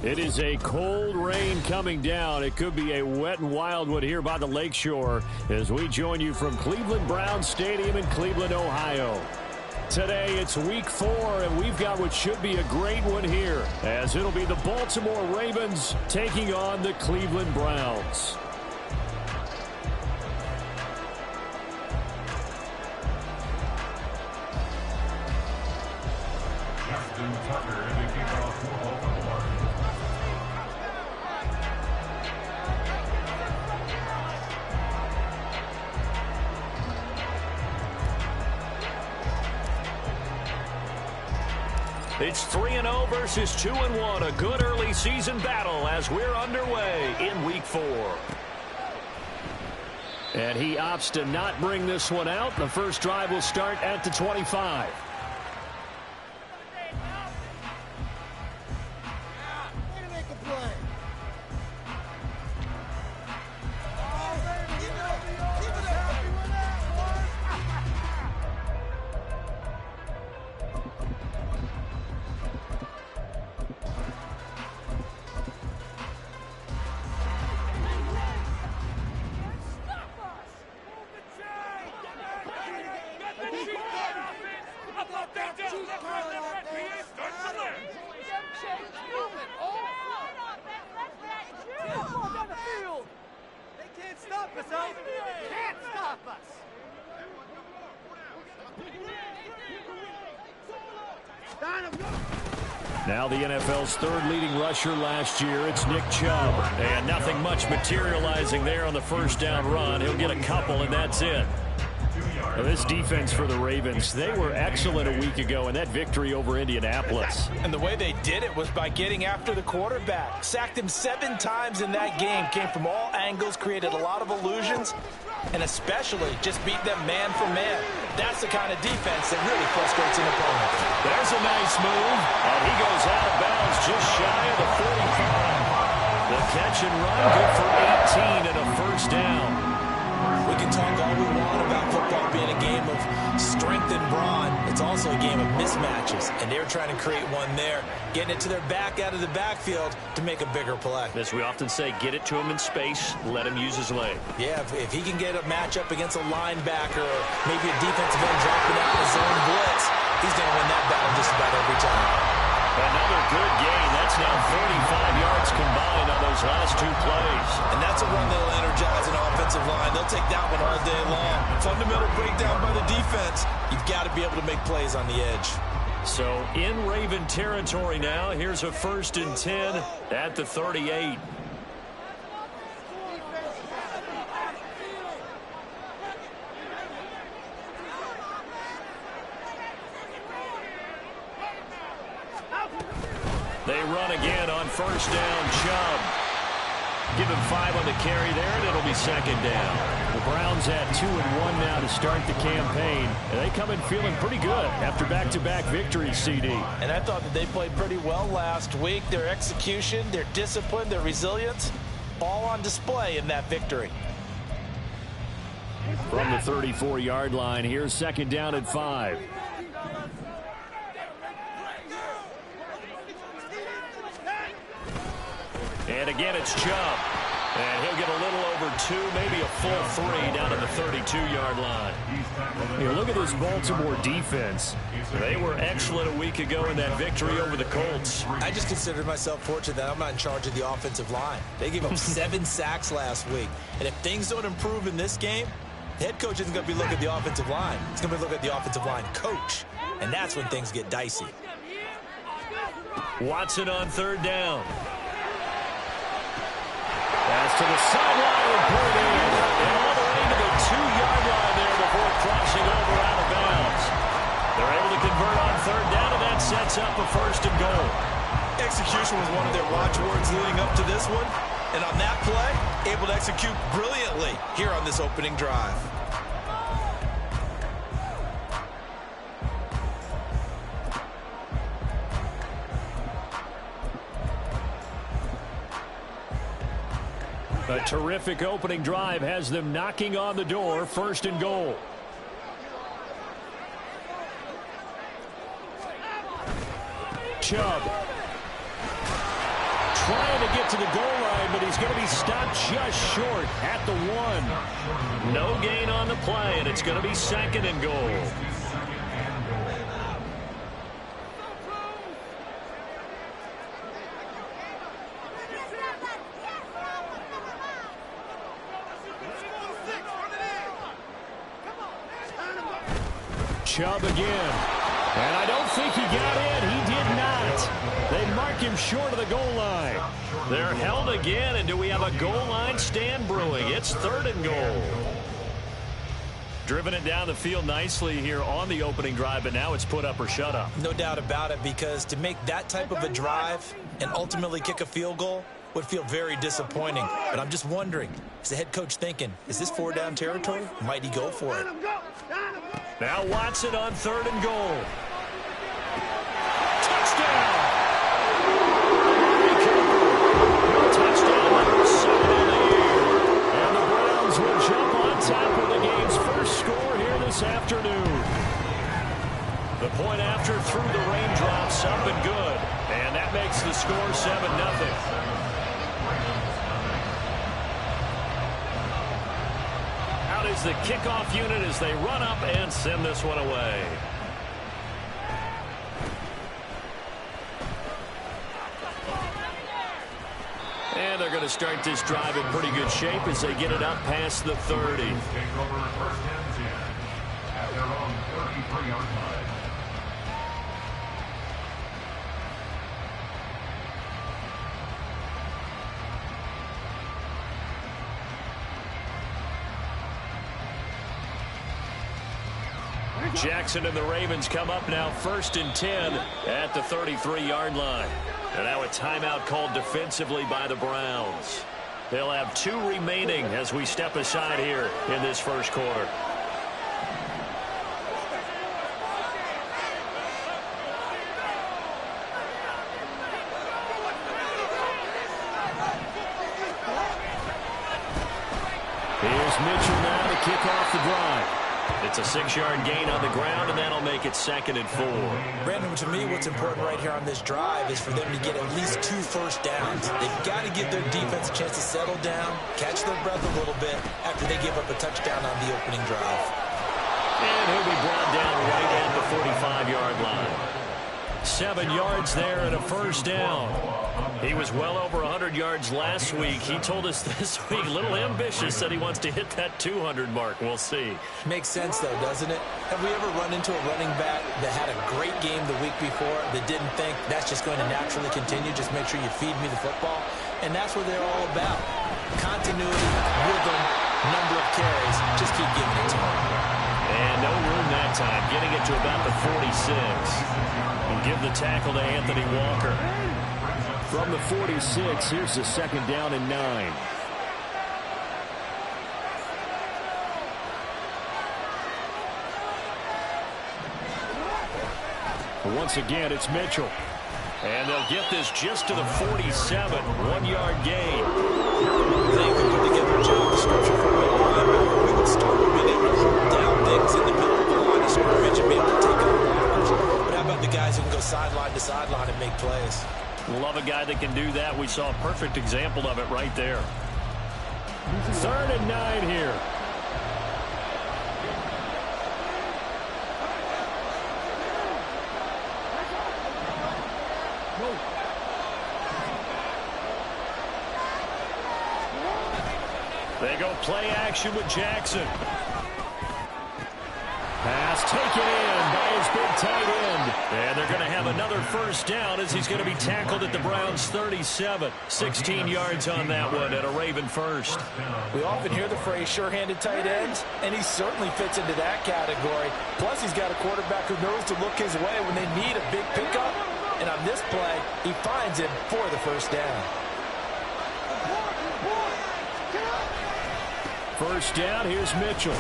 It is a cold rain coming down. It could be a wet and wild one here by the lakeshore as we join you from Cleveland Browns Stadium in Cleveland, Ohio. Today it's week 4, and we've got what should be a great one here, as it'll be the Baltimore Ravens taking on the Cleveland Browns. It's 3-0 versus 2-1. A good early season battle as we're underway in week 4. And he opts to not bring this one out. The first drive will start at the 25. Now the NFL's third leading rusher last year, it's Nick Chubb. And nothing much materializing there on the first down run. He'll get a couple, and that's it. Now this defense for the Ravens, they were excellent a week ago in that victory over Indianapolis. And the way they did it was by getting after the quarterback. Sacked him 7 times in that game. Came from all angles, created a lot of illusions, and especially just beat them man for man. That's the kind of defense that really frustrates an opponent. There's a nice move, and he goes out of bounds just shy of the 45. The catch and run, good for 18 and a first down. We can talk all we want about football being a game of strength and brawn. It's also a game of mismatches, and they're trying to create one there, getting it to their back out of the backfield to make a bigger play. As we often say, get it to him in space, let him use his leg. Yeah, if he can get a matchup against a linebacker or maybe a defensive end dropping out in a zone blitz, he's going to win that battle just about every time. Another good gain. That's now 35 yards combined on those last 2 plays. And that's a run that'll energize an offensive line. They'll take that one all day long. Fundamental breakdown by the defense. You've got to be able to make plays on the edge. So in Raven territory now. Here's a 1st and 10 at the 38. They run again on first down. Chubb. Give him 5 on the carry there, and it'll be 2nd down. The Browns at 2-1 now to start the campaign. And they come in feeling pretty good after back-to-back victories, CD. And I thought that they played pretty well last week. Their execution, their discipline, their resilience, all on display in that victory. From the 34-yard line, here's 2nd down at 5. And again, it's Chubb. And he'll get a little over 2, maybe a full 3 down to the 32-yard line. Hey, look at this Baltimore defense. They were excellent a week ago in that victory over the Colts. I just considered myself fortunate that I'm not in charge of the offensive line. They gave up 7 sacks last week. And if things don't improve in this game, the head coach isn't going to be looking at the offensive line. He's going to be looking at the offensive line coach. And that's when things get dicey. Watson on 3rd down. Pass to the sideline and put it in. And all the way to the 2-yard line there before crossing over out of bounds. They're able to convert on 3rd down, and that sets up a 1st and goal. Execution was one of their watchwords leading up to this one. And on that play, able to execute brilliantly here on this opening drive. A terrific opening drive has them knocking on the door. 1st and goal. Chubb. trying to get to the goal line, but he's going to be stopped just short at the 1. No gain on the play, and it's going to be 2nd and goal. Chubb again. And I don't think he got in. He did not. They mark him short of the goal line. They're held again, and do we have a goal line stand brewing? It's 3rd and goal. Driven it down the field nicely here on the opening drive, but now it's put up or shut up. No doubt about it, because to make that type of a drive and ultimately kick a field goal would feel very disappointing. But I'm just wondering, is the head coach thinking, is this 4-down territory? Might he go for it? Now Watson on 3rd and goal. Touchdown! Touchdown number 7 in the year. And the Browns will jump on top of the game's first score here this afternoon. The point after through the raindrops up and good. And that makes the score 7-0. Is the kickoff unit as they run up and send this one away. And they're going to start this drive in pretty good shape as they get it up past the 30. Take over 1st and 10 at their own 33-yard line. Jackson and the Ravens come up now 1st and 10 at the 33-yard line. And now a timeout called defensively by the Browns. They'll have 2 remaining as we step aside here in this first quarter. Here's Mitchell now to kick off the drive. It's a 6-yard gain on the ground, and that'll make it 2nd and 4. Brandon, to me, what's important right here on this drive is for them to get at least 2 first downs. They've got to give their defense a chance to settle down, catch their breath a little bit after they give up a touchdown on the opening drive. And he'll be brought down right at the 45-yard line. 7 yards there and a first down. He was well over 100 yards last week. He told us this week, a little ambitious, said he wants to hit that 200 mark. We'll see. Makes sense, though, doesn't it? Have we ever run into a running back that had a great game the week before that didn't think that's just going to naturally continue? Just make sure you feed me the football. And that's what they're all about. Continuity, rhythm, number of carries. Just keep giving it to him. And no room that time, getting it to about the 46. And give the tackle to Anthony Walker. From the 46, here's the 2nd down and 9. Once again, it's Mitchell. And they'll get this just to the 47. 1-yard gain. They could put together a job description for a linebacker. We would start with being able to hold down things in the middle of the line of scrimmage and be able to take out blockers. But how about the guys who can go sideline to sideline and make plays? Love a guy that can do that. We saw a perfect example of it right there. 3rd and 9 here. They go play action with Jackson. Pass taken in by his big tight end. And they're going to have another first down as he's going to be tackled at the Browns' 37. 16 yards on that one and a Raven first. We often hear the phrase sure-handed tight ends, and he certainly fits into that category. Plus, he's got a quarterback who knows to look his way when they need a big pickup. And on this play, he finds him for the first down. First down, here's Mitchell.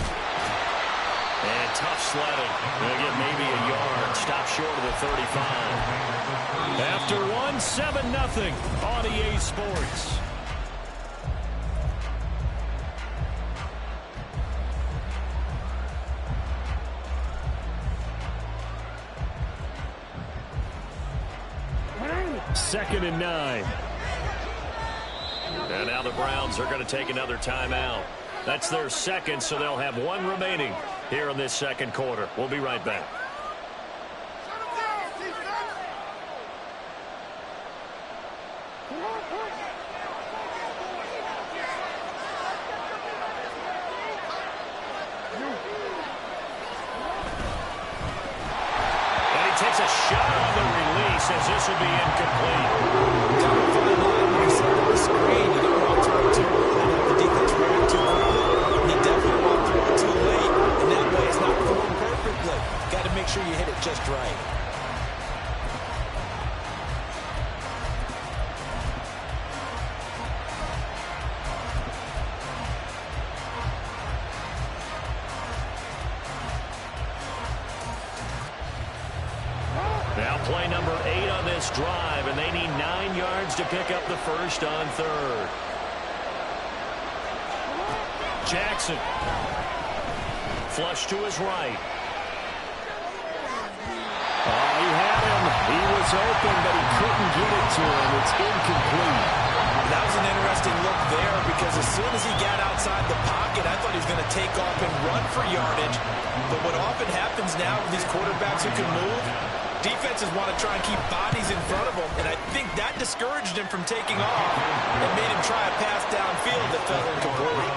And tough sledding. They'll get maybe a yard. Stop short of the 35. After 1, 7-0 on EA Sports. Second and 9. And now the Browns are going to take another timeout. That's their second, so they'll have one remaining here in this second quarter. We'll be right back. Takes a shot on the release as this will be incomplete. Got a fine line when you set up a screen. You don't want to throw it too early and have the defense react too quickly. You definitely want to throw it too late, and that way it's not formed perfectly. Got to make sure you hit it just right. Now play number 8 on this drive, and they need 9 yards to pick up the first on third. Jackson. Flush to his right. Oh, he had him. He was open, but he couldn't get it to him. It's incomplete. That was an interesting look there because as soon as he got outside the pocket, I thought he was going to take off and run for yardage. But what often happens now with these quarterbacks who can move, defenses want to try and keep bodies in front of them, and I think that discouraged him from taking off and made him try a pass downfield that fell incomplete.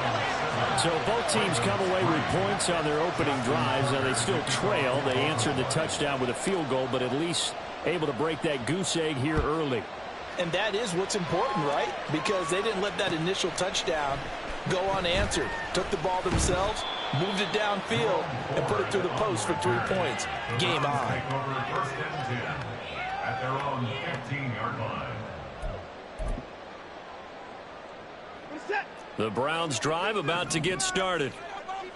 So both teams come away with points on their opening drives. Now they still trail. They answered the touchdown with a field goal, but at least able to break that goose egg here early. And that is what's important, right? Because they didn't let that initial touchdown go unanswered. Took the ball themselves, moved it downfield, and put it through the post for 3 points. Game on. At their own 15-yard line. The Browns drive about to get started.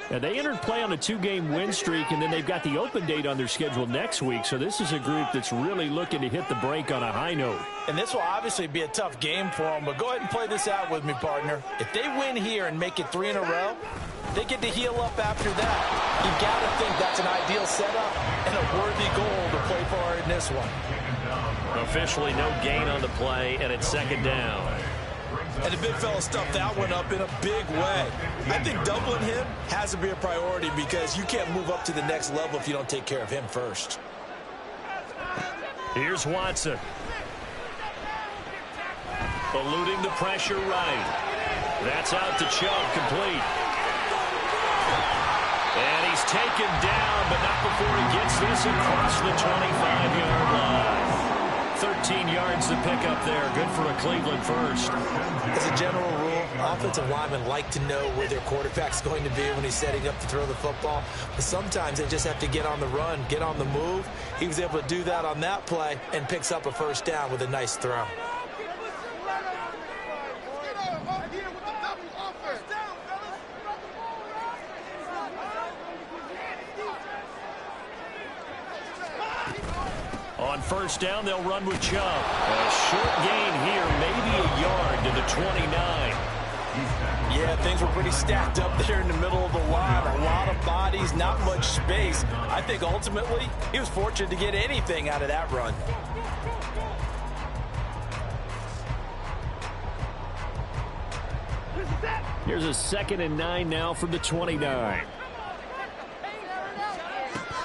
And they entered play on a 2-game win streak, and then they've got the open date on their schedule next week. So this is a group that's really looking to hit the break on a high note. And this will obviously be a tough game for them, but go ahead and play this out with me, partner. If they win here and make it 3 in a row, they get to heal up after that. You've got to think that's an ideal setup and a worthy goal to play for in this one. Officially no gain on the play, and it's second down. And the big fella stuffed that one up in a big way. I think doubling him has to be a priority because you can't move up to the next level if you don't take care of him first. Here's Watson. Eluding the pressure right. That's out to Chubb, complete. And he's taken down, but not before he gets this across the 25-yard line. 13 yards to pick up there. Good for a Cleveland first. As a general rule, offensive linemen like to know where their quarterback's going to be when he's setting up to throw the football. But sometimes they just have to get on the run, get on the move. He was able to do that on that play and picks up a first down with a nice throw. On first down, they'll run with Chubb. A short gain here, maybe a yard to the 29. Yeah, things were pretty stacked up there in the middle of the line. A lot of bodies, not much space. I think ultimately he was fortunate to get anything out of that run. Here's a 2nd and 9 now from the 29.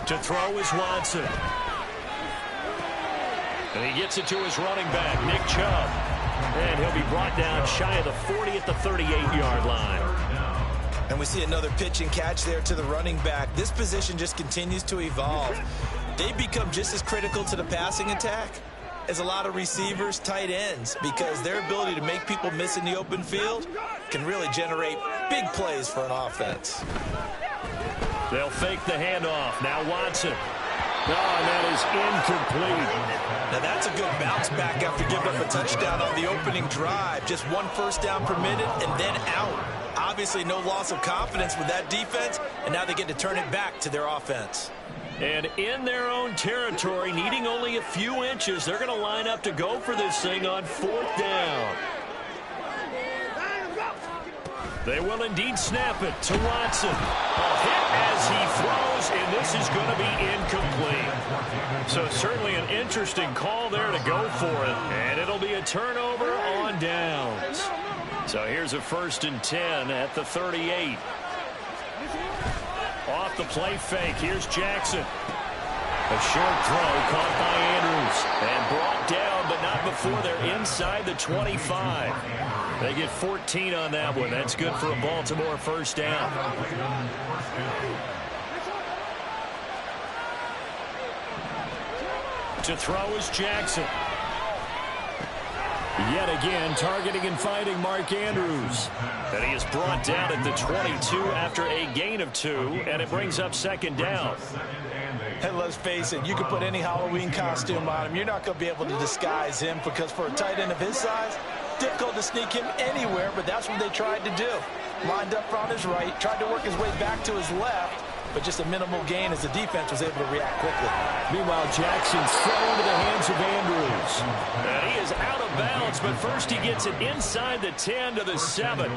To throw is Watson. And he gets it to his running back, Nick Chubb. And he'll be brought down shy of the 40 at the 38-yard line. And we see another pitch and catch there to the running back. This position just continues to evolve. They become just as critical to the passing attack as a lot of receivers, tight ends, because their ability to make people miss in the open field can really generate big plays for an offense. They'll fake the handoff. Now Watson. Oh, and that is incomplete. Now that's a good bounce back after giving up a touchdown on the opening drive. Just 1 first down per minute and then out. Obviously no loss of confidence with that defense, and now they get to turn it back to their offense. And in their own territory, needing only a few inches, they're going to line up to go for this thing on 4th down. They will indeed snap it to Watson. A hit as he throws, and this is going to be incomplete. So certainly an interesting call there to go for it. And it'll be a turnover on downs. So here's a 1st and 10 at the 38. Off the play fake. Here's Jackson. A short throw caught by Andrews and brought down, but not before they're inside the 25. They get 14 on that one. That's good for a Baltimore 1st down. To throw is Jackson. Yet again, targeting and finding Mark Andrews. And he is brought down at the 22 after a gain of 2, and it brings up 2nd down. And let's face it, you can put any Halloween costume on him. You're not going to be able to disguise him because for a tight end of his size, difficult to sneak him anywhere, but that's what they tried to do. Lined up on his right, tried to work his way back to his left, but just a minimal gain as the defense was able to react quickly. Meanwhile, Jackson's thrown into the hands of Andrews. And he is out of bounds, but first he gets it inside the 10 to the 7.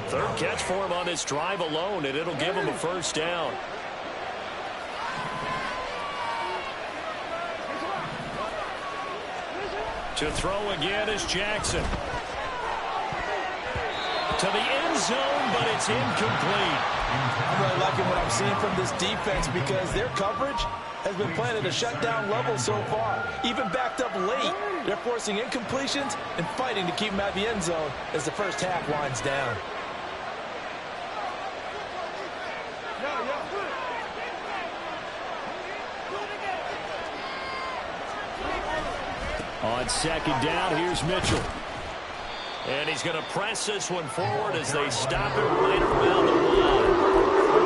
3rd catch for him on this drive alone, and it'll give him a 1st down. To throw again is Jackson. To the end zone, but it's incomplete. I'm really liking what I'm seeing from this defense because their coverage has been playing at a shutdown level so far. Even backed up late, they're forcing incompletions and fighting to keep them out of the end zone as the first half winds down. On 2nd down, here's Mitchell. And he's going to press this one forward as they stop it right around the line.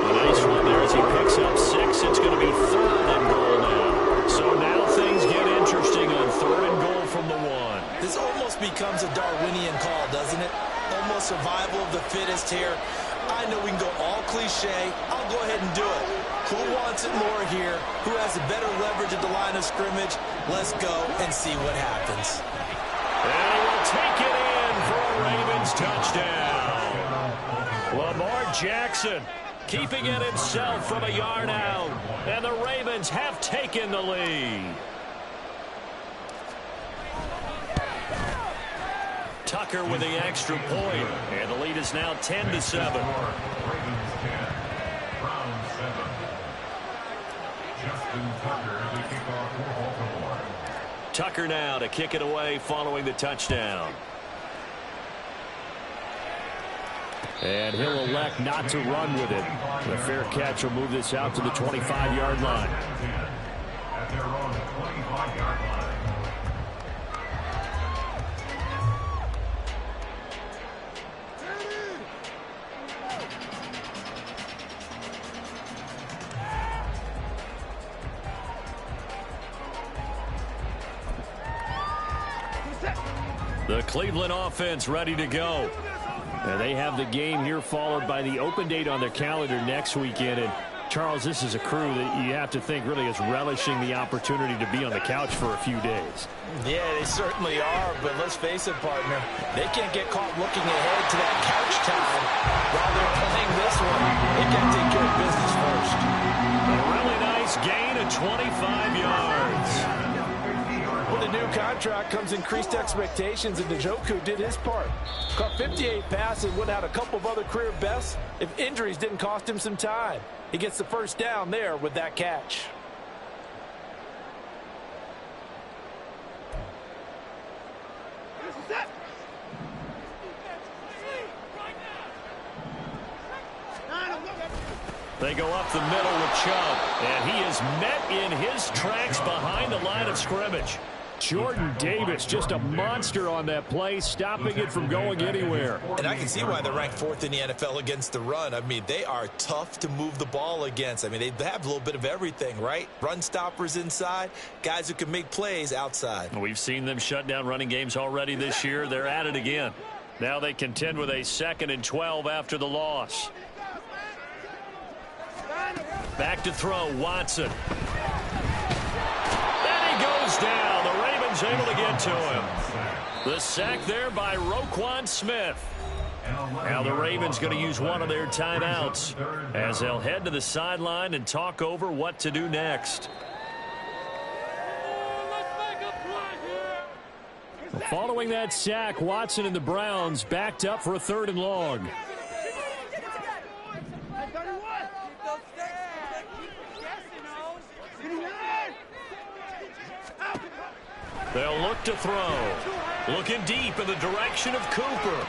A nice one there as he picks up 6. It's going to be 3rd and goal now. So now things get interesting on 3rd and goal from the 1. This almost becomes a Darwinian call, doesn't it? Almost survival of the fittest here. I know we can go all cliche. I'll go ahead and do it. Who wants it more here? Who has a better leverage at the line of scrimmage? Let's go and see what happens. And he will take it in for a Ravens touchdown. Lamar Jackson keeping it himself from a yard out. And the Ravens have taken the lead. Tucker with the extra point. And the lead is now 10-7. Tucker now to kick it away following the touchdown. And he'll elect not to run with it. The fair catch will move this out to the 25-yard line. At their own 25-yard line. The Cleveland offense ready to go. And they have the game here followed by the open date on their calendar next weekend. And Charles, this is a crew that you have to think really is relishing the opportunity to be on the couch for a few days. Yeah, they certainly are, but let's face it, partner. They can't get caught looking ahead to that couch time while they're playing this one. They got to take care of business first. A really nice gain of 25 yards. With the new contract comes increased expectations, and Njoku did his part. Caught 58 passes, would have had a couple of other career bests if injuries didn't cost him some time. He gets the 1st down there with that catch. They go up the middle with Chubb, and he is met in his tracks behind the line of scrimmage. Jordan Davis, just a monster on that play, stopping it from going anywhere. And I can see why they're ranked 4th in the NFL against the run. I mean, they are tough to move the ball against. I mean, they have a little bit of everything, right? Run stoppers inside, guys who can make plays outside. We've seen them shut down running games already this year. They're at it again. Now they contend with a 2nd and 12 after the loss. Back to throw, Watson. And he goes down. The Ravens able to get to him. The sack there by Roquan Smith. Now the Ravens going to use one of their timeouts as they'll head to the sideline and talk over what to do next. Following that sack, Watson and the Browns backed up for a 3rd and long. They'll look to throw. Looking deep in the direction of Cooper.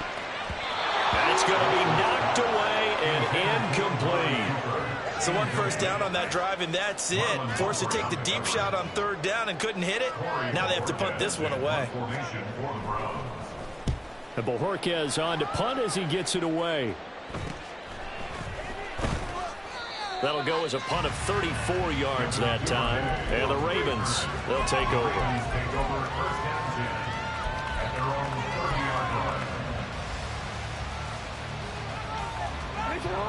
That's going to be knocked away and incomplete. So 1 first down on that drive, and that's it. Forced to take the deep shot on 3rd down and couldn't hit it. Now they have to punt this one away. And Bojorquez on to punt as he gets it away. That'll go as a punt of 34 yards that time. And the Ravens, they'll take over.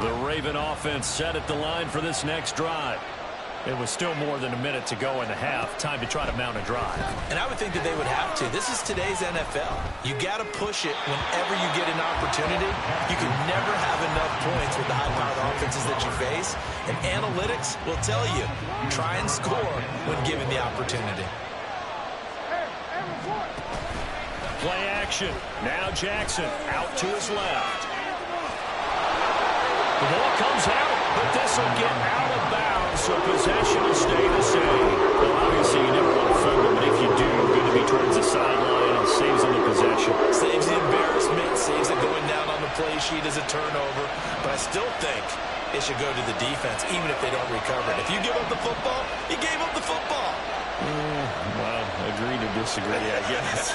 The Raven offense set at the line for this next drive. It was still more than a minute to go in the half. Time to try to mount a drive. And I would think that they would have to. This is today's NFL. You got to push it whenever you get an opportunity. You can never have enough points with the high-powered offenses that you face. And analytics will tell you, try and score when given the opportunity. Play action. Now Jackson out to his left. The ball comes out, but this will get out of bounds, so possession will stay the same. Well, obviously, you never want to fumble, but if you do, good to be towards the sideline and saves them the possession. Saves the embarrassment, saves it going down on the play sheet as a turnover. But I still think it should go to the defense, even if they don't recover it. If you give up the football, you gave up the football. Well, agree to disagree, I guess.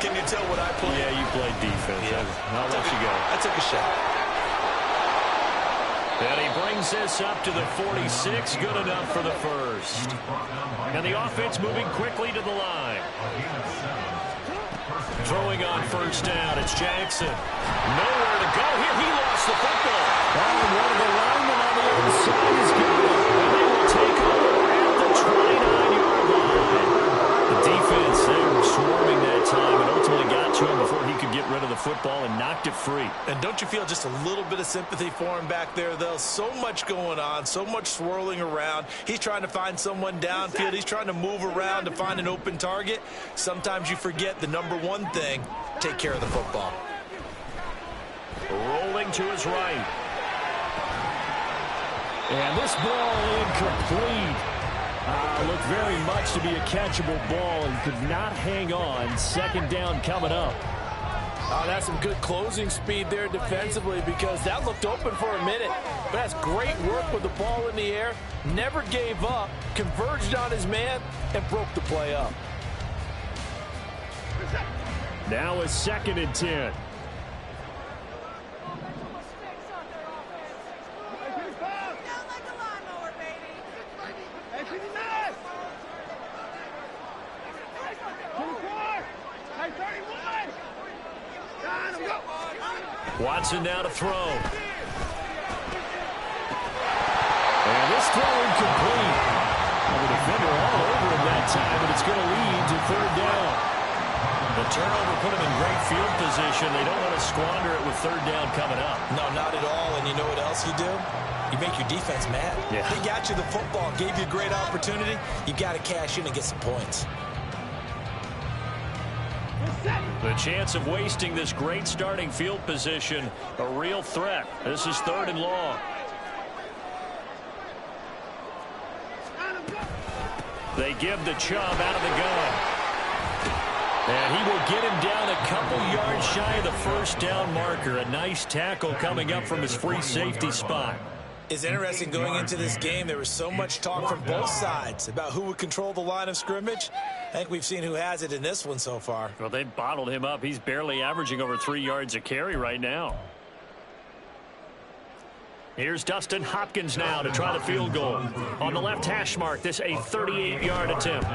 Can you tell what I played? Yeah, you played defense. Yeah. I'll let you go. I took a shot. And he brings this up to the 46. Good enough for the first. And the offense moving quickly to the line. Throwing on 1st down, it's Jackson. Nowhere to go here. He lost the football. And one of the linemen on the other side is good. And they will take over at the 29-yard line. The defense, they were swarming that time and ultimately got to him before he could get rid of the football and knocked it free. And don't you feel just a little bit of sympathy for him back there, though? So much going on, so much swirling around. He's trying to find someone downfield. He's trying to move around to find an open target. Sometimes you forget the number one thing, take care of the football. Rolling to his right. And this ball incomplete. Looked very much to be a catchable ball and could not hang on. 2nd down coming up. That's some good closing speed there defensively because that looked open for a minute. But that's great work with the ball in the air. Never gave up, converged on his man, and broke the play up. Now a 2nd and 10. Watson now to throw. And this throw incomplete. The defender all over him that time, but it's going to lead to 3rd down. The turnover put him in great field position. They don't want to squander it with 3rd down coming up. No, not at all. And you know what else you do? You make your defense mad. Yeah. They got you the football, gave you a great opportunity. You got to cash in and get some points. The chance of wasting this great starting field position, a real threat. This is 3rd and long. They give the Chubb out of the gun. And he will get him down a couple yards shy of the 1st down marker. A nice tackle coming up from his free safety spot. It's interesting going into this game. There was so much talk from both sides about who would control the line of scrimmage. I think we've seen who has it in this one so far. Well, they bottled him up. He's barely averaging over 3 yards a carry right now. Here's Dustin Hopkins now to try the field goal. On the left hash mark, this a 38-yard attempt.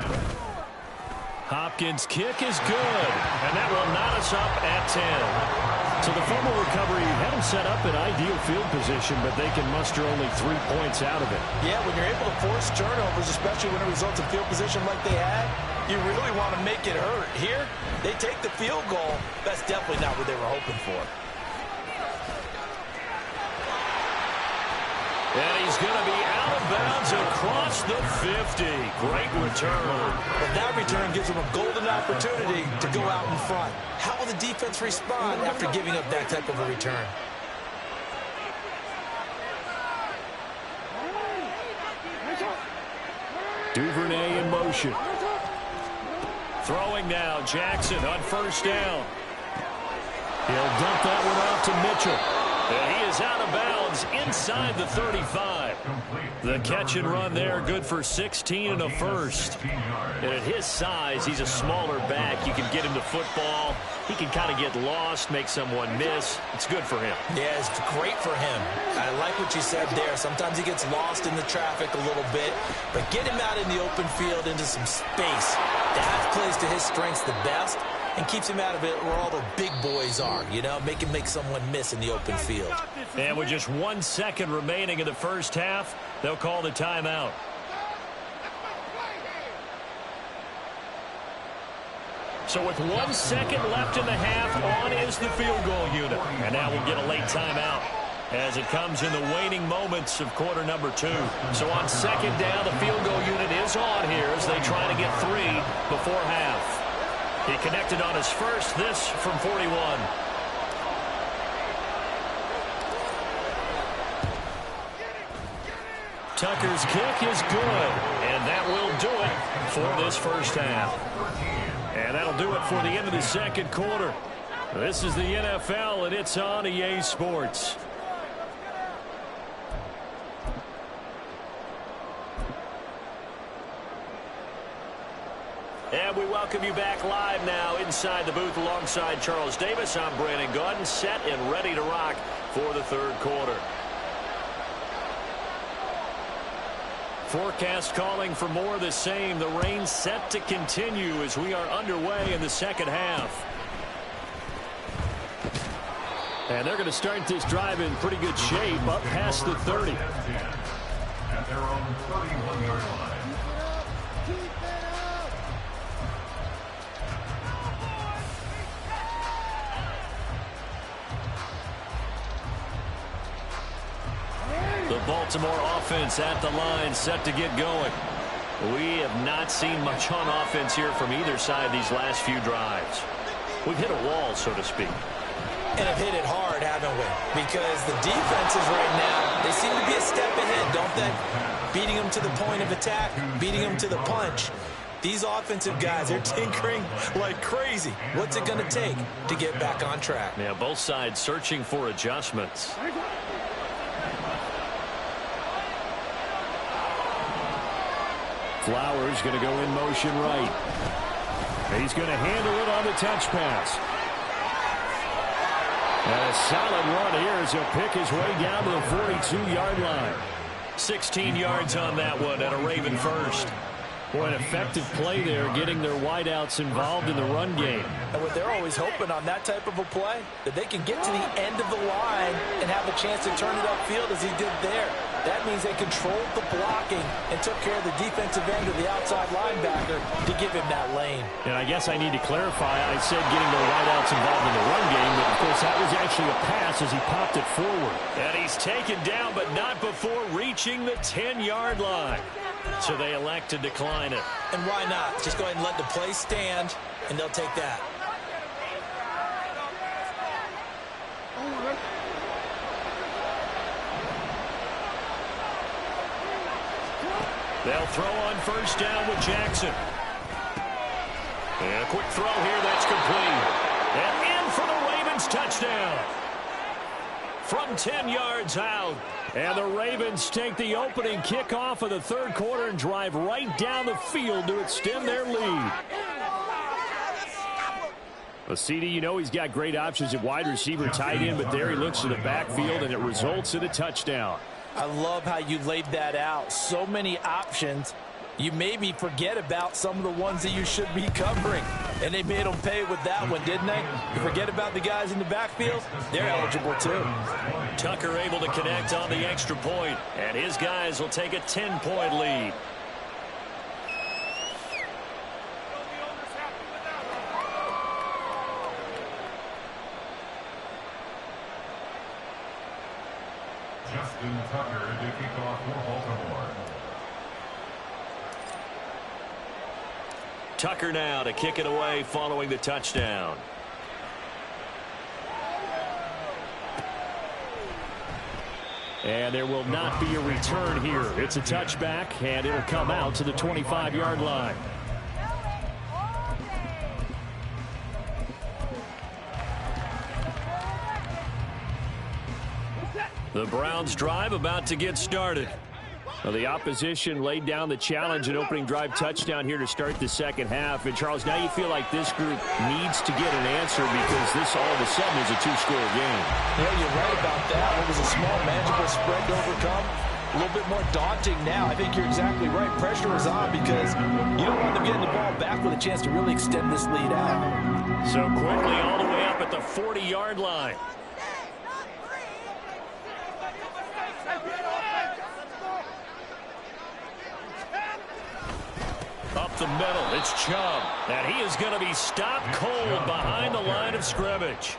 Hopkins' kick is good, and that will knot us up at 10. So the fumble recovery had him set up in ideal field position, but they can muster only 3 points out of it. Yeah, when you're able to force turnovers, especially when it results in field position like they had, you really want to make it hurt. Here, they take the field goal. That's definitely not what they were hoping for. And he's going to be out of bounds across the 50. Great return. But that return gives him a golden opportunity to go out in front. How will the defense respond after giving up that type of a return? Duvernay in motion. Throwing now, Jackson on first down. He'll dump that one off to Mitchell. And he is out of bounds inside the 35. The catch and run there, good for 16 and a first. And at his size, he's a smaller back. You can get him to football. He can kind of get lost, make someone miss. It's good for him. Yeah, it's great for him. I like what you said there. Sometimes he gets lost in the traffic a little bit, but get him out in the open field into some space. That plays to his strengths the best and keeps him out of it where all the big boys are, you know, make him make someone miss in the open field. And with just 1 second remaining in the first half, they'll call the timeout. So with 1 second left in the half, on is the field goal unit. And now we'll get a late timeout as it comes in the waning moments of quarter number 2. So on second down, the field goal unit is on here as they try to get 3 before half. He connected on his first, this from 41. Tucker's kick is good, and that will do it for this first half. And that'll do it for the end of the second quarter. This is the NFL, and it's on EA Sports. And we welcome you back live now inside the booth alongside Charles Davis. I'm Brandon Gaudin, set and ready to rock for the third quarter. Forecast calling for more of the same. The rain set to continue as we are underway in the second half. And they're going to start this drive in pretty good shape up past the 30. At their own 31-yard line. The Baltimore offense at the line, set to get going. We have not seen much on offense here from either side these last few drives. We've hit a wall, so to speak. And have hit it hard, haven't we? Because the defenses right now, they seem to be a step ahead, don't they? Beating them to the point of attack, beating them to the punch. These offensive guys, they're tinkering like crazy. What's it going to take to get back on track? Yeah, both sides searching for adjustments. Flowers going to go in motion right. He's going to handle it on the touch pass. And a solid run here as he'll pick his way down to the 42-yard line. 16 yards on that one and a Raven first. Boy, an effective play there, getting their wideouts involved in the run game. And what they're always hoping on that type of a play, that they can get to the end of the line and have a chance to turn it upfield as he did there. That means they controlled the blocking and took care of the defensive end of the outside linebacker to give him that lane. And I guess I need to clarify, I said getting their wideouts involved in the run game, but of course that was actually a pass as he popped it forward. And he's taken down, but not before reaching the 10-yard line. So they elect to decline it. And why not? Just go ahead and let the play stand, and they'll take that. They'll throw on first down with Jackson. And a quick throw here, that's complete. And in for the Ravens touchdown. From 10 yards out. And the Ravens take the opening kickoff of the third quarter and drive right down the field to extend their lead. Well, CD, you know he's got great options at wide receiver, tight end, but there he looks to the backfield, and it results in a touchdown. I love how you laid that out. So many options. You maybe forget about some of the ones that you should be covering. And they made them pay with that one, didn't they? You forget about the guys in the backfield, they're eligible too. Tucker able to connect on the extra point, and his guys will take a 10-point lead. Justin Tucker to kick off for Baltimore. Tucker now to kick it away following the touchdown. And there will not be a return here. It's a touchback, and it'll come out to the 25-yard line. The Browns drive about to get started. Well, the opposition laid down the challenge and opening drive touchdown here to start the second half. And, Charles, now you feel like this group needs to get an answer because this all of a sudden is a two-score game. Yeah, you're right about that. It was a small, manageable spread to overcome. A little bit more daunting now. I think you're exactly right. Pressure is on because you don't want them getting the ball back with a chance to really extend this lead out. So quickly all the way up at the 40-yard line. Up the middle, it's Chubb. And he is going to be stopped cold behind the line of scrimmage.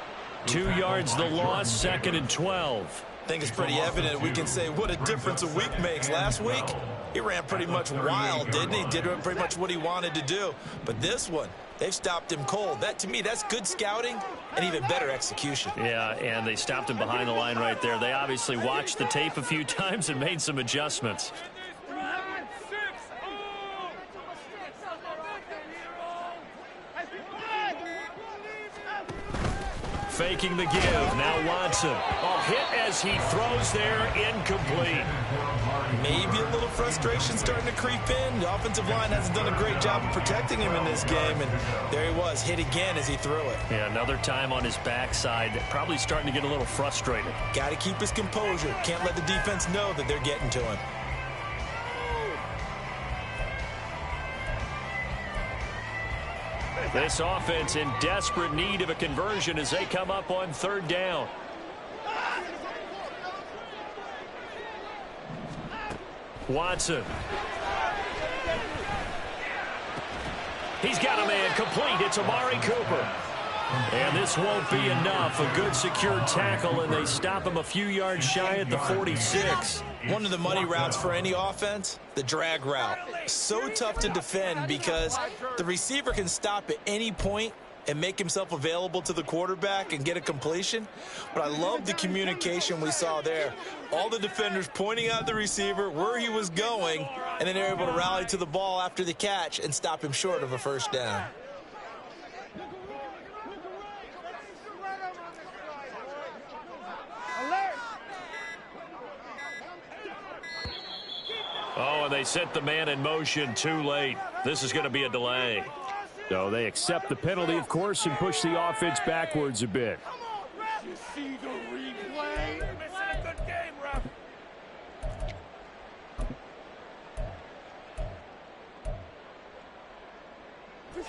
2 yards the loss, 2nd and 12. I think it's pretty evident. We can say what a difference a week makes. Last week, he ran pretty much wild, didn't he? Did pretty much what he wanted to do. But this one, they've stopped him cold. That, to me, that's good scouting and even better execution. Yeah, and they stopped him behind the line right there. They obviously watched the tape a few times and made some adjustments. Faking the give. Now Watson. Oh, hit as he throws there. Incomplete. Maybe a little frustration starting to creep in. The offensive line hasn't done a great job of protecting him in this game. And there he was, hit again as he threw it. Yeah, another time on his backside. Probably starting to get a little frustrated. Got to keep his composure. Can't let the defense know that they're getting to him. This offense in desperate need of a conversion as they come up on 3rd down. Watson. He's got a man complete. It's Amari Cooper. And this won't be enough. A good secure tackle, and they stop him a few yards shy at the 46. One of the money routes for any offense, the drag route. So tough to defend because the receiver can stop at any point and make himself available to the quarterback and get a completion. But I love the communication we saw there. All the defenders pointing out the receiver, where he was going, and then they're able to rally to the ball after the catch and stop him short of a first down. Oh, and they set the man in motion too late. This is going to be a delay. So they accept the penalty, of course, and push the offense backwards a bit. You see the replay? You're missing a good game, ref.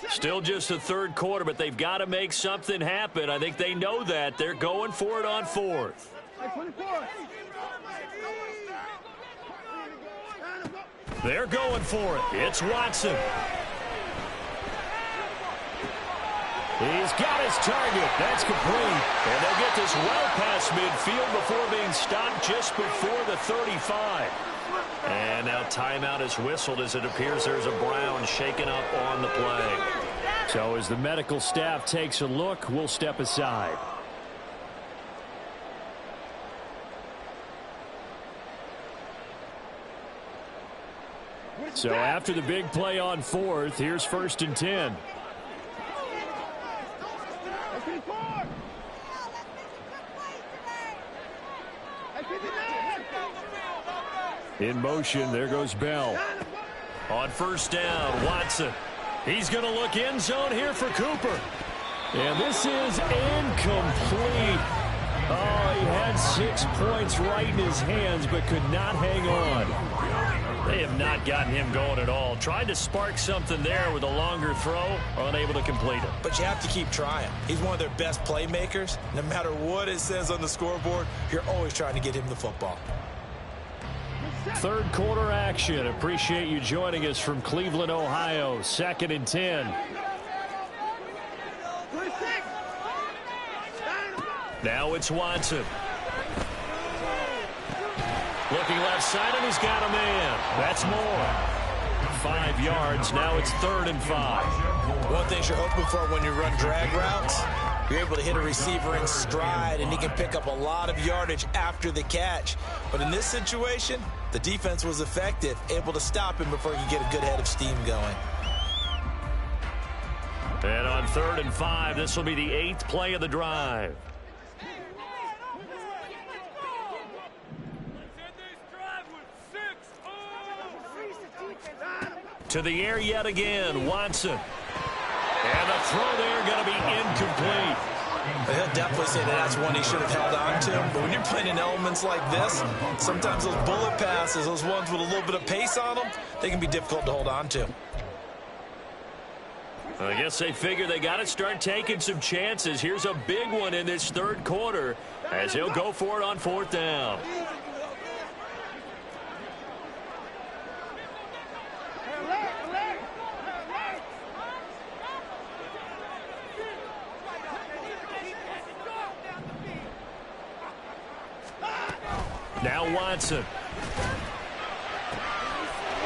Still just the 3rd quarter, but they've got to make something happen. I think they know that. They're going for it on 4th. They're going for it. It's Watson. He's got his target. That's complete. And they'll get this well past midfield before being stopped just before the 35. And now timeout is whistled as it appears there's a Brown shaken up on the play. So as the medical staff takes a look, we'll step aside. So after the big play on 4th, here's 1st and 10. In motion, there goes Bell. On 1st down, Watson. He's going to look end zone here for Cooper. And this is incomplete. Oh, he had 6 points right in his hands, but could not hang on. They have not gotten him going at all. Tried to spark something there with a longer throw, unable to complete it. But you have to keep trying. He's one of their best playmakers. No matter what it says on the scoreboard, you're always trying to get him the football. 3rd quarter action. Appreciate you joining us from Cleveland, Ohio. 2nd and 10. Now it's Watson. Looking left side, and he's got a man. That's more. 5 yards. Now it's 3rd and 5. One thing you're hoping for when you run drag routes, you're able to hit a receiver in stride, and he can pick up a lot of yardage after the catch. But in this situation, the defense was effective, able to stop him before he could get a good head of steam going. And on 3rd and 5, this will be the 8th play of the drive. To the air yet again, Watson. And the throw there going to be incomplete. He'll definitely say that's one he should have held on to. But when you're playing in elements like this, sometimes those bullet passes, those ones with a little bit of pace on them, they can be difficult to hold on to. I guess they figure they got to start taking some chances. Here's a big one in this 3rd quarter as he'll go for it on 4th down. Now Watson.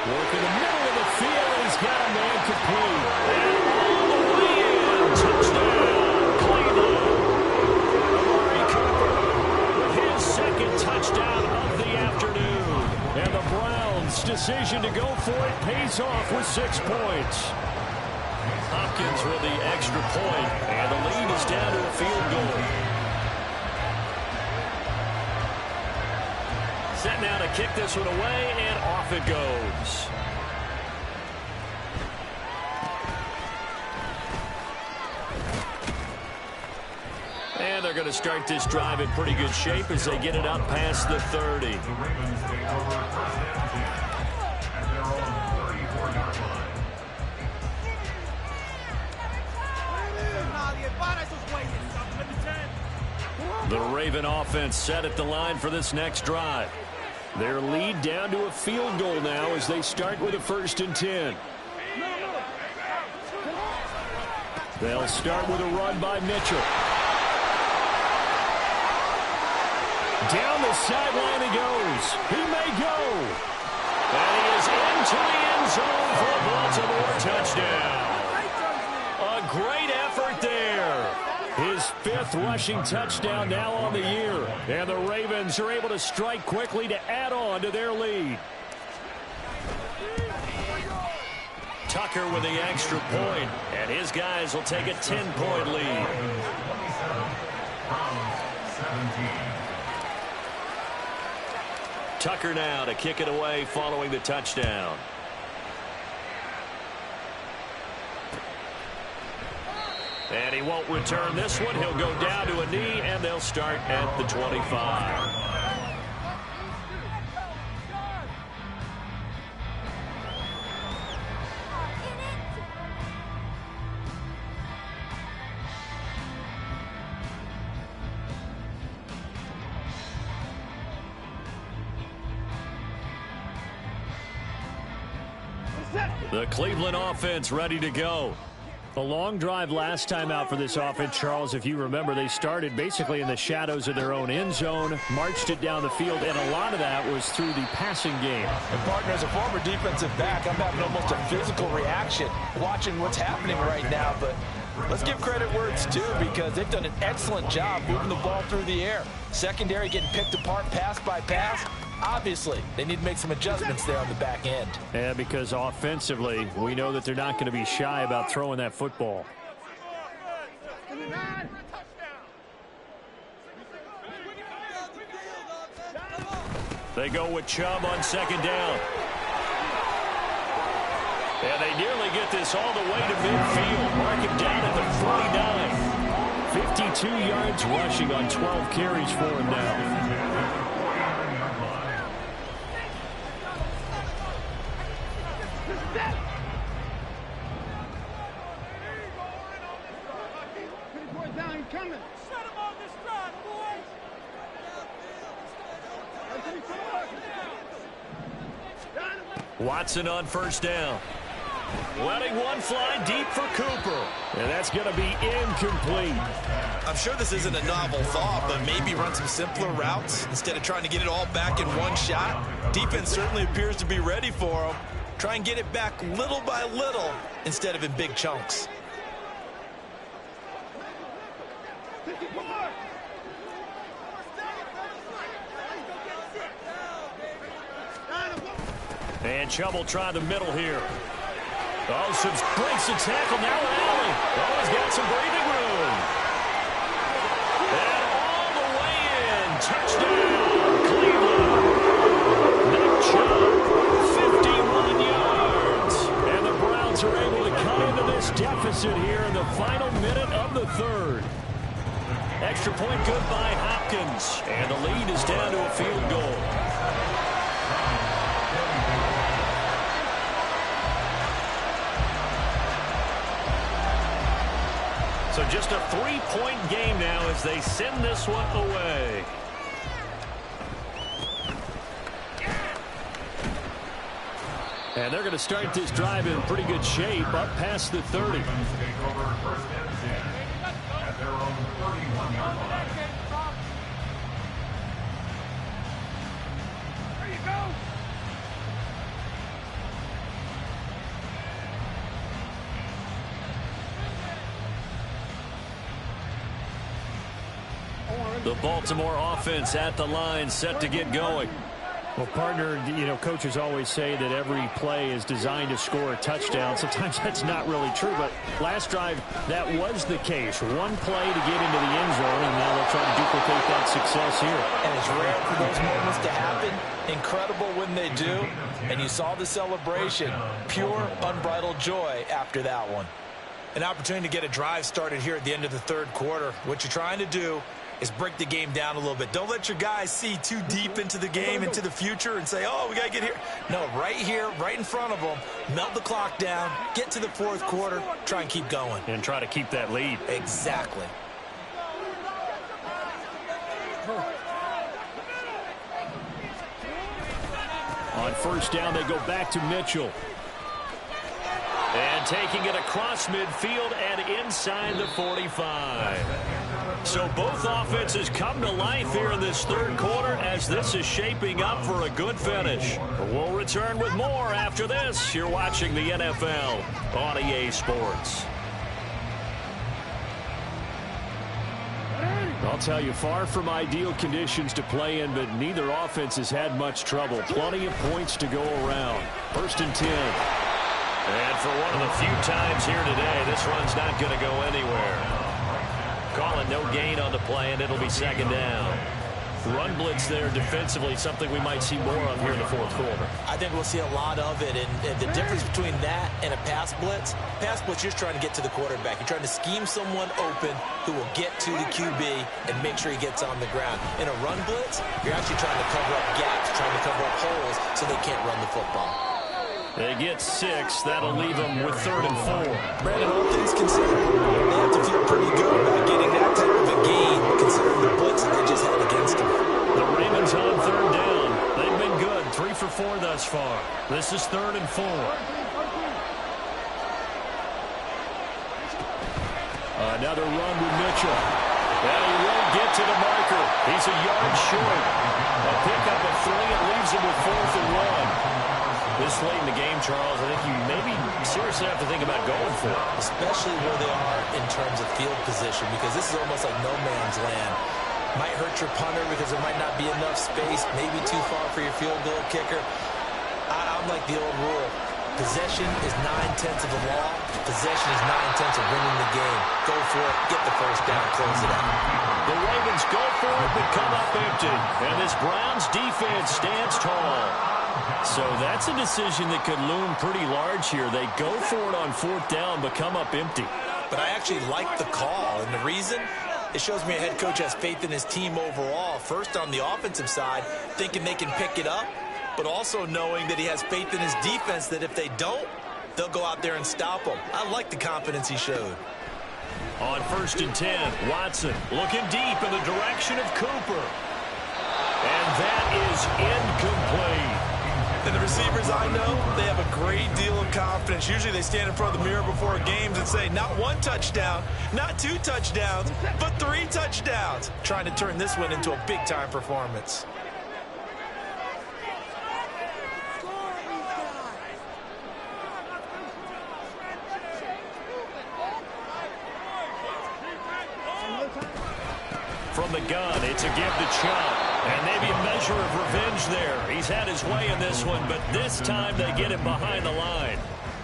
Working the middle of the field. He's got a man complete. And all the way in. Touchdown. Cleveland. Amari Cooper with his 2nd touchdown of the afternoon. And the Browns' decision to go for it pays off with 6 points. Hopkins with the extra point. And the lead is down to a field goal. Set now to kick this one away, and off it goes. And they're going to start this drive in pretty good shape as they get it up past the 30. The Ravens take over first and 10 at their own 34-yard line. The Raven offense set at the line for this next drive. Their lead down to a field goal now as they start with a 1st and 10. They'll start with a run by Mitchell. Down the sideline he goes. He may go. And he is into the end zone for a Baltimore touchdown. A great effort there. His 5th rushing touchdown now on the year. And the Ravens are able to strike quickly to add on to their lead. Tucker with the extra point, and his guys will take a 10-point lead. Tucker now to kick it away following the touchdown. And he won't return this one. He'll go down to a knee, and they'll start at the 25. The Cleveland offense ready to go. A long drive last time out for this offense, Charles. If you remember, they started basically in the shadows of their own end zone, marched it down the field, and a lot of that was through the passing game. And, partner, as a former defensive back, I'm having almost a physical reaction watching what's happening right now. But let's give credit where it's due because they've done an excellent job moving the ball through the air. Secondary getting picked apart pass by pass. Obviously, they need to make some adjustments there on the back end. Yeah, because offensively, we know that they're not going to be shy about throwing that football. They go with Chubb on 2nd down. And they nearly get this all the way to midfield. Mark him down at the 49. 52 yards rushing on 12 carries for him now. Watson on 1st down. Letting one fly deep for Cooper. And that's going to be incomplete. I'm sure this isn't a novel thought, but maybe run some simpler routes instead of trying to get it all back in one shot. Defense certainly appears to be ready for him. Try and get it back little by little instead of in big chunks. And Chubb try the middle here. Oh, some breaks the tackle. Now Allen. Oh, he's got some breathing room. And all the way in. Touchdown, Cleveland. Nick Chubb, 51 yards. And the Browns are able to cut into this deficit here in the final minute of the third. Extra point good by Hopkins. And the lead is down to a field goal. So just a 3-point game now as they send this one away. And they're going to start this drive in pretty good shape up past the 30. The Baltimore offense at the line, set to get going. Well, partner, you know, coaches always say that every play is designed to score a touchdown. Sometimes that's not really true, but last drive, that was the case. One play to get into the end zone, and now they'll try to duplicate that success here. And it's rare for those moments to happen. Incredible when they do. And you saw the celebration. Pure, unbridled joy after that one. An opportunity to get a drive started here at the end of the third quarter. What you're trying to do is break the game down a little bit. Don't let your guys see too deep into the game, into the future, and say, oh, we got to get here. No, right here, right in front of them, melt the clock down, get to the fourth quarter, try and keep going. And try to keep that lead. Exactly. On first down, they go back to Mitchell. And taking it across midfield and inside the 45. So both offenses come to life here in this third quarter as this is shaping up for a good finish. We'll return with more after this. You're watching the NFL on EA Sports. I'll tell you, far from ideal conditions to play in, but neither offense has had much trouble. Plenty of points to go around. First and 10. And for one of the few times here today, this run's not going to go anywhere. Calling no gain on the play, and it'll be second down. Run blitz there defensively, something we might see more of here in the fourth quarter. I think we'll see a lot of it, and the difference between that and a pass blitz, you're just trying to get to the quarterback. You're trying to scheme someone open who will get to the QB and make sure he gets on the ground. In a run blitz, you're actually trying to cover up gaps, trying to cover up holes so they can't run the football. They get 6. That'll leave them with 3rd and 4. Brandon, all things considered, they have to feel pretty good about getting that type of a gain, considering the blitz that they just had against them. The Ravens on 3rd down. They've been good. 3 for 4 thus far. This is 3rd and 4. Another run with Mitchell. And he won't get to the marker. He's a yard short. A pickup of 3. It leaves him with 4th and 1. This late in the game, Charles, I think you maybe seriously have to think about going for it. Especially where they are in terms of field position, because this is almost like no man's land. Might hurt your punter because there might not be enough space, maybe too far for your field goal kicker. I'm like the old rule. Possession is 9/10 of the law. Possession is 9/10 of winning the game. Go for it, get the first down, close it out. The Ravens go for it, but come up empty. And this Browns defense stands tall. So that's a decision that could loom pretty large here. They go for it on 4th down, but come up empty. But I actually like the call, and the reason? It shows me a head coach has faith in his team overall. First on the offensive side, thinking they can pick it up, but also knowing that he has faith in his defense that if they don't, they'll go out there and stop them. I like the confidence he showed. On 1st and 10, Watson looking deep in the direction of Cooper. And that is incomplete. And the receivers I know, they have a great deal of confidence. Usually they stand in front of the mirror before games and say, not 1 touchdown, not 2 touchdowns, but 3 touchdowns. Trying to turn this one into a big-time performance. From the gun, it's a give to Chubb. And maybe a measure of revenge there. He's had his way in this one, but this time they get it behind the line.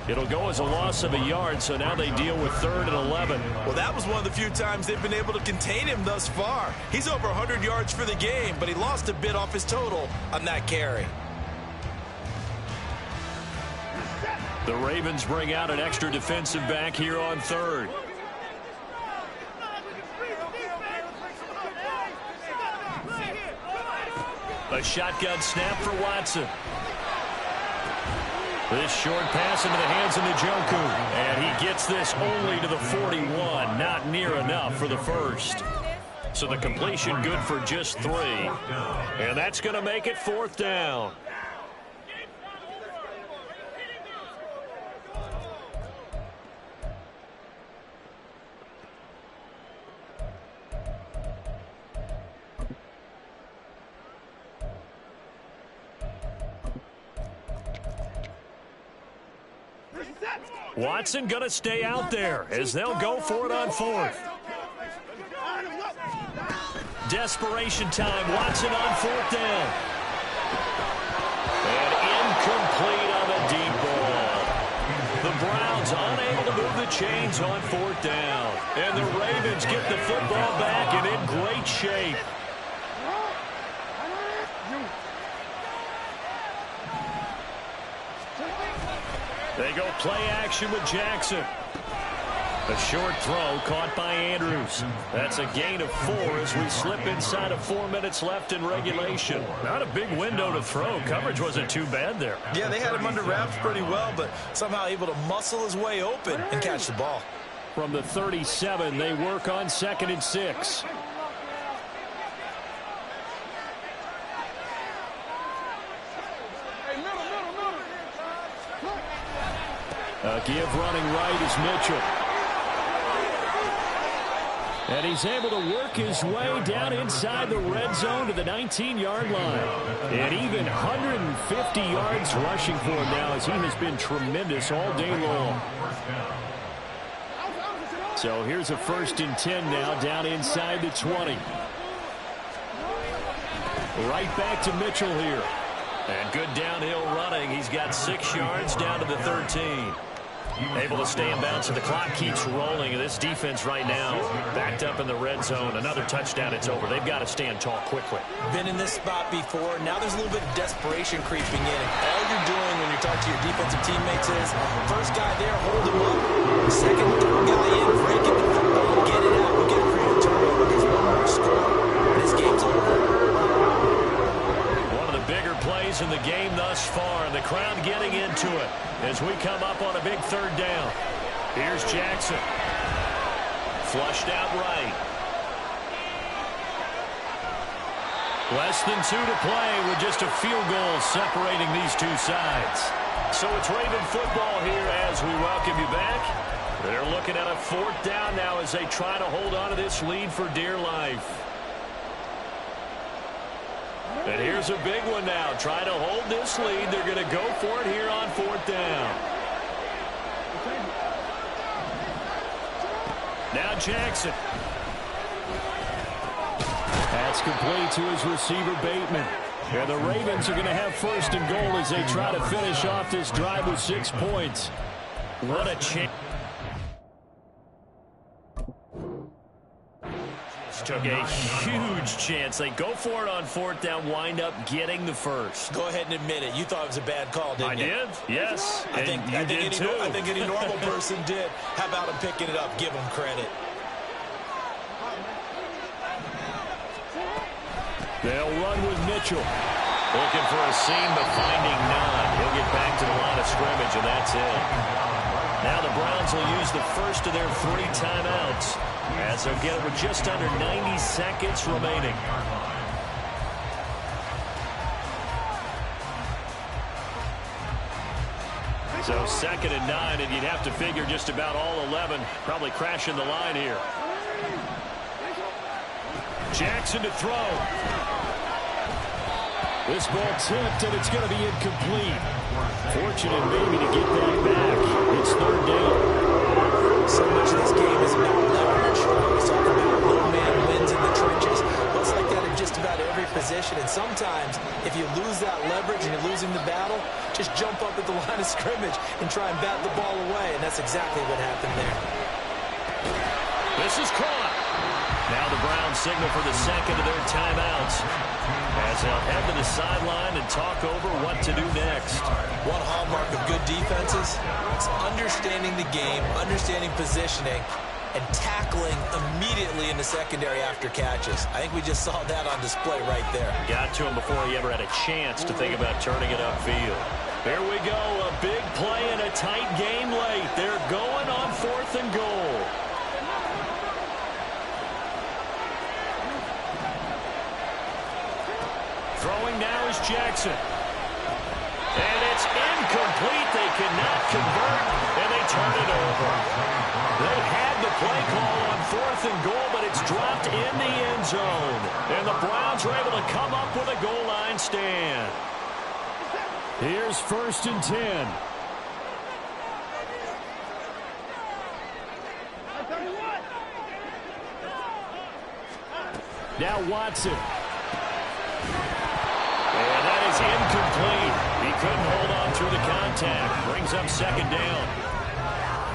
It'll go as a loss of a yard, so now they deal with 3rd and 11. Well, that was one of the few times they've been able to contain him thus far. He's over 100 yards for the game, but he lost a bit off his total on that carry. The Ravens bring out an extra defensive back here on 3rd. A shotgun snap for Watson. This short pass into the hands of Njoku. And he gets this only to the 41. Not near enough for the first. So the completion good for just 3. And that's going to make it 4th down. Watson going to stay out there as they'll go for it on 4th. Desperation time. Watson on 4th down. And incomplete on a deep ball. The Browns unable to move the chains on 4th down. And the Ravens get the football back and in great shape. They go play action with Jackson. A short throw caught by Andrews. That's a gain of 4 as we slip inside of 4 minutes left in regulation. Not a big window to throw. Coverage wasn't too bad there. Yeah, they had him under wraps pretty well, but somehow able to muscle his way open and catch the ball. From the 37, they work on 2nd and 6. A give running right is Mitchell. And he's able to work his way down inside the red zone to the 19-yard line. And even 150 yards rushing for him now as he has been tremendous all day long. So here's a 1st and 10 now down inside the 20. Right back to Mitchell here. And good downhill running. He's got 6 yards down to the 13. Able to stay in bounds, and the clock keeps rolling. And this defense right now backed up in the red zone. Another touchdown, it's over. They've got to stand tall quickly. Been in this spot before. Now there's a little bit of desperation creeping in. All you're doing when you're talking to your defensive teammates is first guy there, hold him up. Second, third guy in, break it, get it out. We get a creative turnover. There's one more score. This game's over. Bigger plays in the game thus far, and the crowd getting into it as we come up on a big 3rd down. Here's Jackson. Flushed out right. Less than 2 to play with just a field goal separating these two sides. So it's Raven football here as we welcome you back. They're looking at a 4th down now as they try to hold on to this lead for dear life. And here's a big one now. Try to hold this lead. They're going to go for it here on 4th down. Now Jackson. That's complete to his receiver, Bateman. And the Ravens are going to have 1st and goal as they try to finish off this drive with 6 points. What a chance. Took a huge chance. They go for it on 4th down, wind up getting the first. Go ahead and admit it. You thought it was a bad call, didn't you? I did, yes. I think any normal person did. How about him picking it up? Give him credit. They'll run with Mitchell. Looking for a seam, but finding none. He'll get back to the line of scrimmage, and that's it. Now the Browns will use the first of their 3 timeouts as they'll get it with just under 90 seconds remaining. So 2nd and 9, and you'd have to figure just about all 11 probably crashing the line here. Jackson to throw. This ball tipped, and it's going to be incomplete. Fortunate maybe to get that back. It's 3rd down. So much of this game is about leverage. We talk about low man wins in the trenches. Well, it's like that in just about every position. And sometimes, if you lose that leverage and you're losing the battle, just jump up at the line of scrimmage and try and bat the ball away. And that's exactly what happened there. This is caught. Now the Browns signal for the 2nd of their timeouts, as they'll head to the sideline and talk over what to do next. One hallmark of good defenses is understanding the game, understanding positioning, and tackling immediately in the secondary after catches. I think we just saw that on display right there. Got to him before he ever had a chance to think about turning it upfield. Here we go, a big play in a tight game late. They're going on 4th and goal. Throwing now is Jackson. And it's incomplete. They cannot convert, and they turn it over. They had the play call on 4th and goal, but it's dropped in the end zone. And the Browns are able to come up with a goal line stand. Here's 1st and 10. Now Watson. And that is incomplete. He couldn't hold on through the contact. Brings up 2nd down.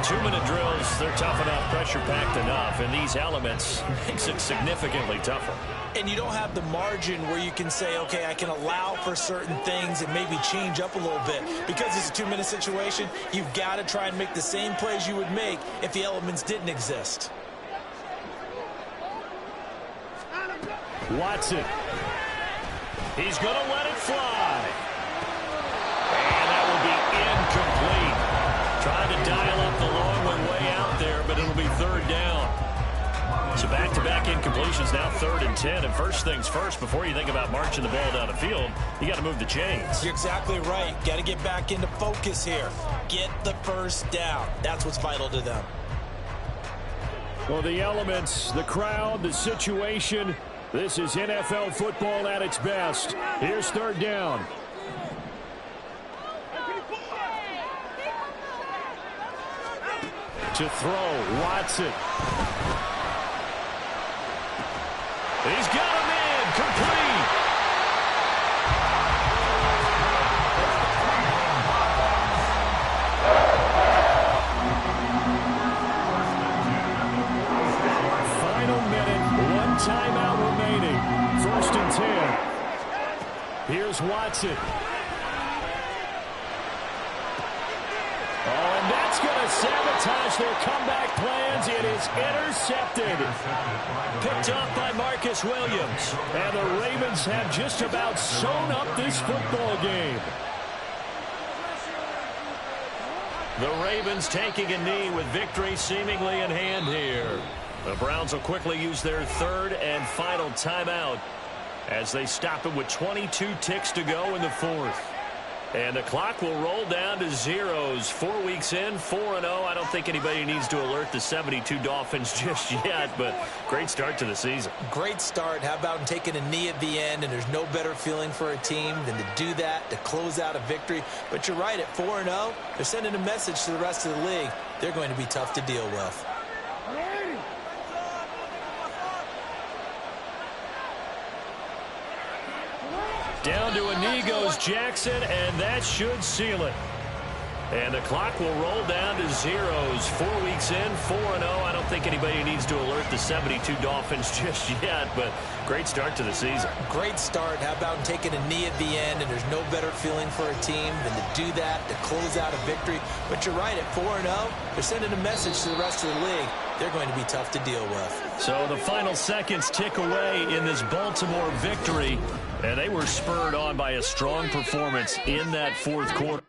2-minute drills, they're tough enough, pressure-packed enough, and these elements makes it significantly tougher. And you don't have the margin where you can say, okay, I can allow for certain things and maybe change up a little bit. Because it's a 2-minute situation, you've got to try and make the same plays you would make if the elements didn't exist. Watson. He's going to let it fly. And that will be incomplete. Trying to dial up the long one way out there, but it'll be 3rd down. So back-to-back incompletions, now 3rd and 10. And first things first, before you think about marching the ball down the field, you got to move the chains. You're exactly right. Got to get back into focus here. Get the first down. That's what's vital to them. Well, the elements, the crowd, the situation. This is NFL football at its best. Here's 3rd down. To throw, Watson. He's got him in, complete. Final minute, 1 timeout remaining. 1st and 10. Here's Watson. Oh, and that's going to sabotage their comeback plans. It is intercepted. Picked up by Marcus Williams. And the Ravens have just about sewn up this football game. The Ravens taking a knee with victory seemingly in hand here. The Browns will quickly use their 3rd and final timeout as they stop it with 22 ticks to go in the 4th. And the clock will roll down to zeros. 4 weeks in, 4-0. I don't think anybody needs to alert the 72 Dolphins just yet, but great start to the season. Great start. How about taking a knee at the end? And there's no better feeling for a team than to do that, to close out a victory. But you're right, at 4-0, they're sending a message to the rest of the league. They're going to be tough to deal with. Down to a knee goes Jackson, and that should seal it. And the clock will roll down to zeros. 4 weeks in, 4-0. I don't think anybody needs to alert the 72 Dolphins just yet, but great start to the season. Great start. How about taking a knee at the end? And there's no better feeling for a team than to do that, to close out a victory. But you're right, at 4-0, they're sending a message to the rest of the league. They're going to be tough to deal with. So the final seconds tick away in this Baltimore victory, and they were spurred on by a strong performance in that 4th quarter.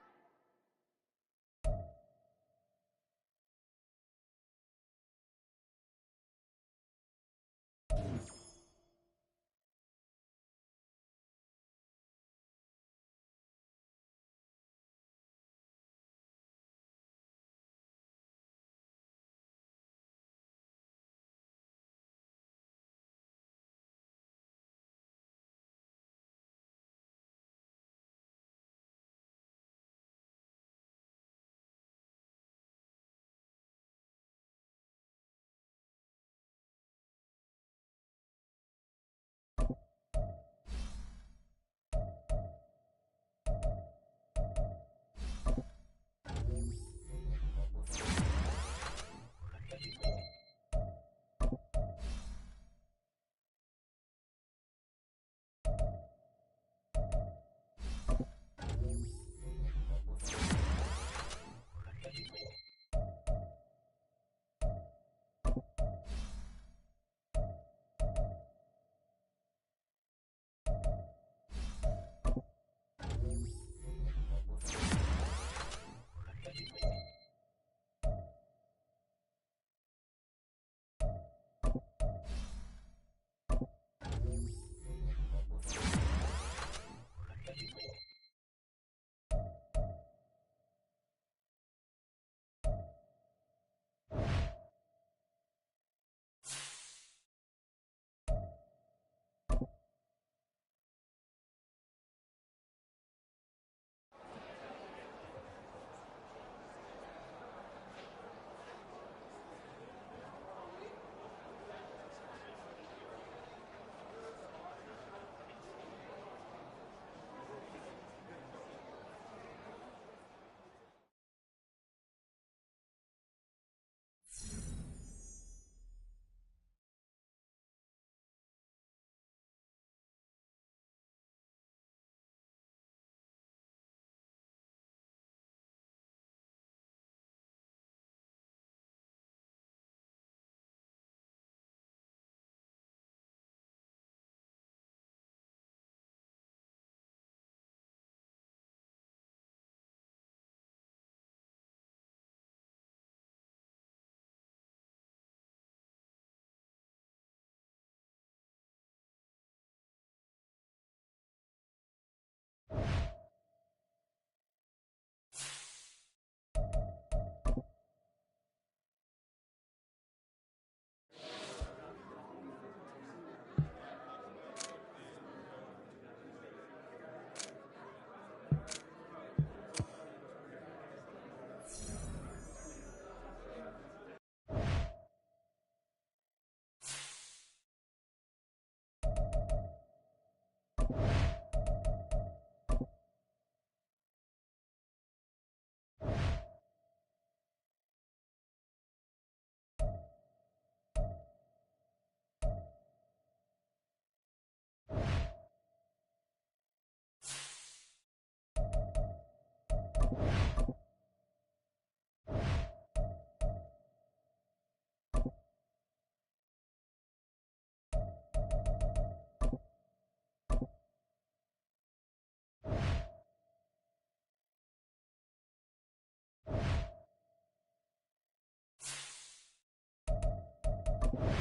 you